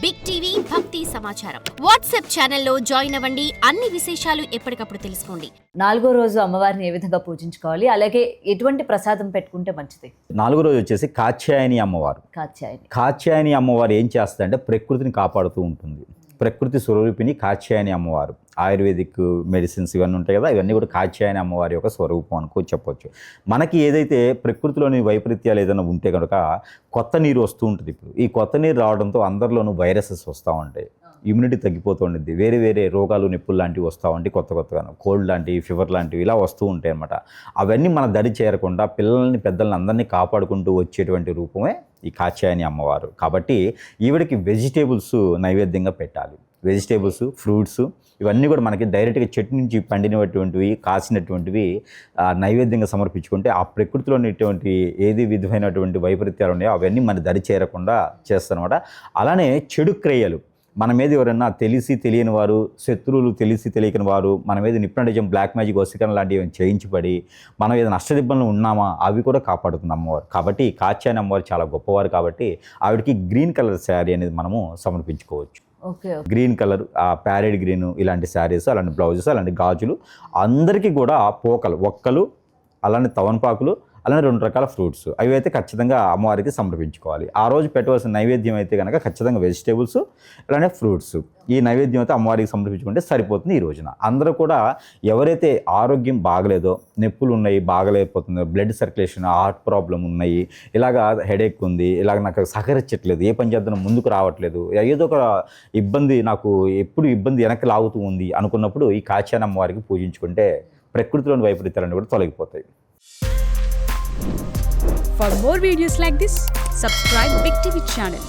Big TV భక్తి సమాచారం WhatsApp ఛానల్లో జాయిన్ అవ్వండి. అన్ని విశేషాలు ఎప్పటికప్పుడు తెలుసుకోండి. 4వ రోజు అమ్మవారిని ఏ విధంగా పూజించుకోవాలి, అలాగే ఎటువంటి ప్రసాదం పెట్టుకుంటే మంచిది? 4వ రోజు వచ్చేసి కాత్యాయని అమ్మవారు. కాత్యాయని అమ్మవారు ఏం చేస్తారంటే ప్రకృతిని కాపాడుతూ ఉంటుంది. ప్రకృతి స్వరూపిణి కాత్యాయని అమ్మవారు. ఆయుర్వేదిక్ మెడిసిన్స్ ఇవన్నీ ఉంటాయి కదా, ఇవన్నీ కూడా కాత్యాయని అమ్మవారి యొక్క స్వరూపం అనుకో చెప్పొచ్చు. మనకి ఏదైతే ప్రకృతిలోని వైపరీత్యాలు ఏదైనా ఉంటే కనుక కొత్త నీరు వస్తూ ఉంటుంది. ఇప్పుడు ఈ కొత్త నీరు రావడంతో అందరిలోనూ వైరసెస్ వస్తూ ఉంటాయి, ఇమ్యూనిటీ తగ్గిపోతూ ఉంటుంది, వేరే వేరే రోగాలు నొప్పులు లాంటివి వస్తూ ఉంటాయి, కొత్తగా కోల్డ్ లాంటివి, ఫీవర్ లాంటివి ఇలా వస్తూ ఉంటాయి అన్నమాట. అవన్నీ మన దడి చేరకుండా పిల్లల్ని పెద్దల్ని అందరినీ కాపాడుకుంటూ వచ్చేటువంటి రూపమే ఈ కాత్యాయని అమ్మవారు. కాబట్టి ఈవిడికి వెజిటేబుల్స్ నైవేద్యంగా పెట్టాలి. వెజిటేబుల్స్, ఫ్రూట్స్ ఇవన్నీ కూడా మనకి డైరెక్ట్గా చెట్టు నుంచి పండినటువంటివి, కాసినటువంటివి నైవేద్యంగా సమర్పించుకుంటే ఆ ప్రకృతిలో ఉన్నటువంటి ఏది విధమైనటువంటి వైపరీత్యాలు ఉన్నాయో అవన్నీ మన దరి చేరకుండా చేస్తారన్నమాట. అలానే చెడు క్రియలు మన మీద ఎవరైనా తెలిసి తెలియని వారు, శత్రువులు తెలిసి తెలియని వారు మన మీద నిప్పునడిజం, బ్లాక్ మ్యాజిక్, వశీకరణ లాంటివి చేయించబడి మనం ఏదైనా నష్టదిబ్బలను ఉన్నామా అవి కూడా కాపాడుతుంది అమ్మవారు. కాబట్టి కాత్యాయని అమ్మవారు చాలా గొప్పవారు. కాబట్టి ఆవిడకి గ్రీన్ కలర్ శారీ అనేది మనము సమర్పించుకోవచ్చు. గ్రీన్ కలర్, ప్యారెడ్ గ్రీన్ ఇలాంటి శారీస్, అలాంటి బ్లౌజెస్, అలాంటి గాజులు, అందరికీ కూడా పోకలు, ఒక్కలు, అలానే తవన్పాకులు, అలానే 2 రకాల ఫ్రూట్స్ అవి అయితే ఖచ్చితంగా అమ్మవారికి సమర్పించుకోవాలి. ఆ రోజు పెట్టవలసిన నైవేద్యం అయితే కనుక ఖచ్చితంగా వెజిటేబుల్స్, అలానే ఫ్రూట్స్. ఈ నైవేద్యం అయితే అమ్మవారికి సమర్పించుకుంటే సరిపోతుంది. ఈ రోజున అందరూ కూడా ఎవరైతే ఆరోగ్యం బాగలేదో, నొప్పులు ఉన్నాయి, బాగలేకపోతుందో, బ్లడ్ సర్క్యులేషన్, హార్ట్ ప్రాబ్లం ఉన్నాయి, ఇలాగా హెడేక్ ఉంది, ఇలాగ నాకు సహకరించట్లేదు, ఏ పని చేద్దాం ముందుకు రావట్లేదు, ఏదో ఒక ఇబ్బంది, నాకు ఎప్పుడు ఇబ్బంది వెనక్కి లాగుతూ ఉంది అనుకున్నప్పుడు ఈ కాత్యాయని అమ్మవారికి పూజించుకుంటే ప్రకృతిలోని వైపరీత్యాలన్నీ కూడా తొలగిపోతాయి. For more videos like this, subscribe Big TV channel.